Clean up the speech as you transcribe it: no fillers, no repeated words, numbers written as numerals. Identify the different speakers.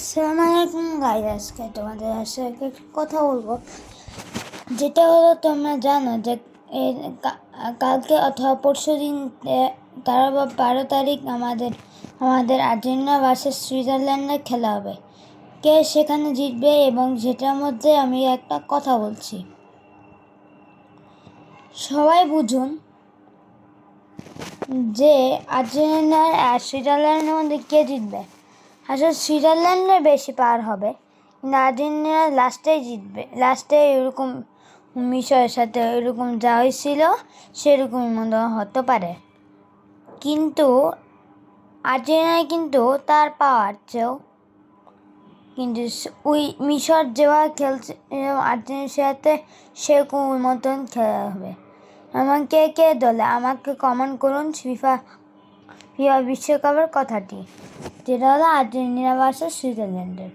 Speaker 1: আসসালামু আলাইকুম গাইস, আজকে তোমাদের সাথে কথা বলবো, যেটা হলো তোমরা জানো যে কালকে অথবা পরশু দিন 13 বা 12 তারিখ আমাদের আর্জেন্টিনা ভার্সেস সুইজারল্যান্ডের খেলা হবে। কে সেখানে জিতবে এবং সেটার মধ্যে আমি একটা কথা বলছি, সবাই বুঝুন যে আর্জেন্টিনা আর সুইজারল্যান্ডের মধ্যে কে জিতবে। আসলে সুইজারল্যান্ডের বেশি পার হবে, কিন্তু আর্জেন্টিনা লাস্টেই জিতবে। লাস্টে এরকম মিশরের সাথে এরকম যা হয়েছিল সেরকমই মনে হতে পারে, কিন্তু আর্জেন্টিনা কিন্তু তার পাওয়ার চেয়েও কিন্তু ওই মিশর যেভাবে খেলছে আর্জেন্টিনার সাথে সেরকম মতন খেলা হবে। এমন কে কে দলে আমাকে কমেন্ট করুন ফিফা বিশ্বকাপের কথাটি, যেটা হলো আর্জেন্টিনা ভার্সেস সুইজারল্যান্ডের।